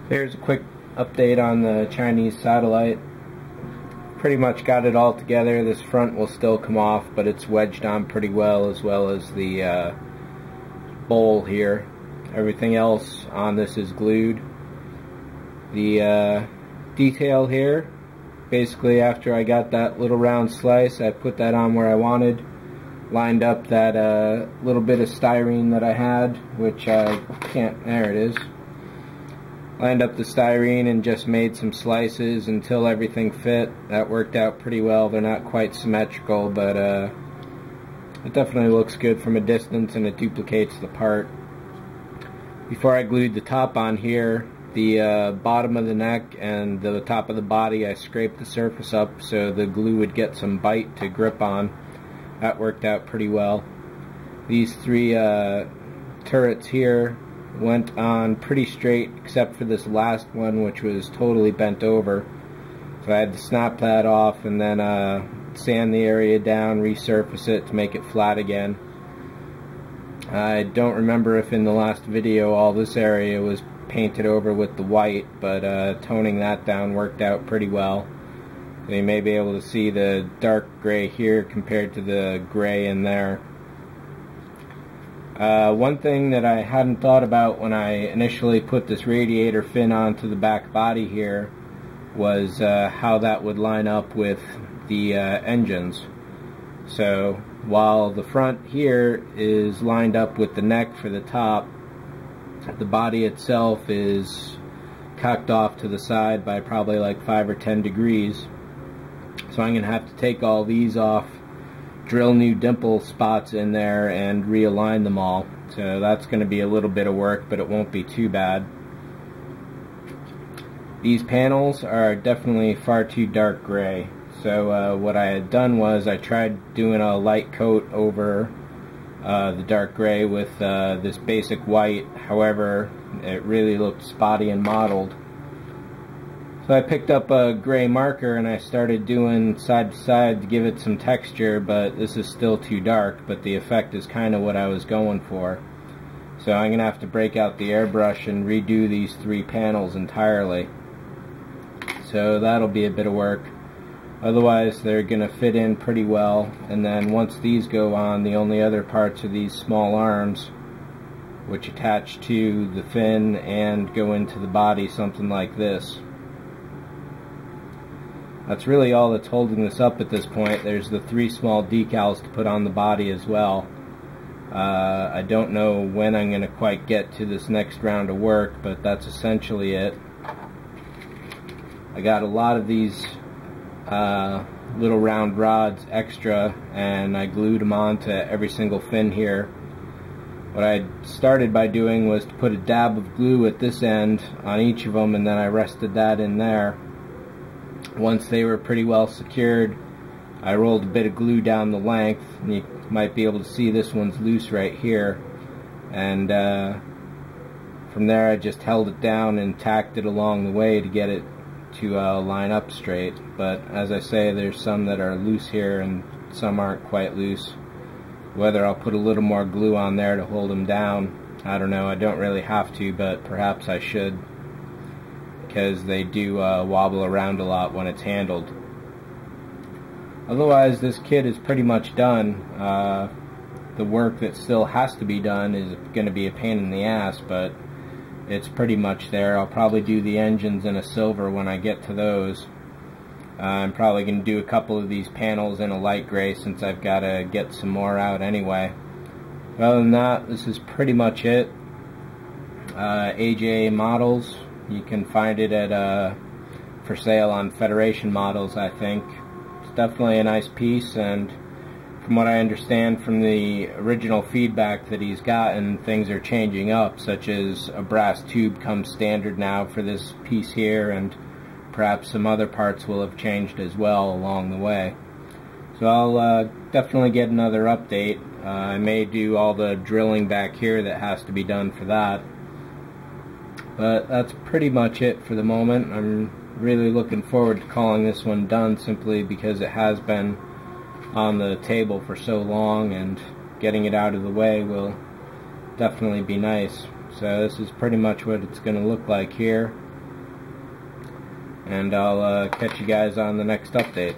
Here's a quick update on the Chinese satellite. Pretty much got it all together. This front will still come off, but it's wedged on pretty well as the bowl here. Everything else on this is glued. The detail here, basically after I got that little round slice, I put that on where I wanted, lined up that little bit of styrene that I had, which I can't, there it is. Lined up the styrene and just made some slices until everything fit. That worked out pretty well. They're not quite symmetrical, but it definitely looks good from a distance and it duplicates the part. Before I glued the top on here, the bottom of the neck and the top of the body, I scraped the surface up so the glue would get some bite to grip on. That worked out pretty well. These three turrets here went on pretty straight except for this last one, which was totally bent over. So I had to snap that off and then sand the area down, resurface it to make it flat again. I don't remember if in the last video all this area was painted over with the white, but toning that down worked out pretty well. So you may be able to see the dark gray here compared to the gray in there. One thing that I hadn't thought about when I initially put this radiator fin onto the back body here was how that would line up with the engines. So while the front here is lined up with the neck for the top, the body itself is cocked off to the side by probably like 5 or 10 degrees. So I'm going to have to take all these off, drill new dimple spots in there and realign them all. So that's going to be a little bit of work, but it won't be too bad. These panels are definitely far too dark gray. So what I had done was I tried doing a light coat over the dark gray with this basic white. However, it really looked spotty and mottled. So I picked up a gray marker and I started doing side to side to give it some texture, but this is still too dark, but the effect is kind of what I was going for. So I'm going to have to break out the airbrush and redo these three panels entirely. So that'll be a bit of work. Otherwise they're going to fit in pretty well, and then once these go on, the only other parts are these small arms which attach to the fin and go into the body, something like this. That's really all that's holding this up at this point. There's the three small decals to put on the body as well. I don't know when I'm going to quite get to this next round of work, but that's essentially it. I got a lot of these little round rods extra, and I glued them onto every single fin here. What I started by doing was to put a dab of glue at this end on each of them, and then I rested that in there. Once they were pretty well secured, I rolled a bit of glue down the length, and you might be able to see this one's loose right here, and from there I just held it down and tacked it along the way to get it to line up straight. But as I say, there's some that are loose here and some aren't quite loose. Whether I'll put a little more glue on there to hold them down, I don't know. I don't really have to, but perhaps I should, because they do wobble around a lot when it's handled. Otherwise, this kit is pretty much done. The work that still has to be done is going to be a pain in the ass, but it's pretty much there. I'll probably do the engines in a silver when I get to those. I'm probably going to do a couple of these panels in a light gray since I've got to get some more out anyway. Other than that, this is pretty much it. AJ Models, you can find it at for sale on Federation Models, I think. It's definitely a nice piece, and from what I understand from the original feedback that he's gotten, things are changing up, such as a brass tube comes standard now for this piece here, and perhaps some other parts will have changed as well along the way. So I'll definitely get another update. I may do all the drilling back here that has to be done for that. But that's pretty much it for the moment. I'm really looking forward to calling this one done, simply because it has been on the table for so long, and getting it out of the way will definitely be nice. So this is pretty much what it's going to look like here. and I'll catch you guys on the next update.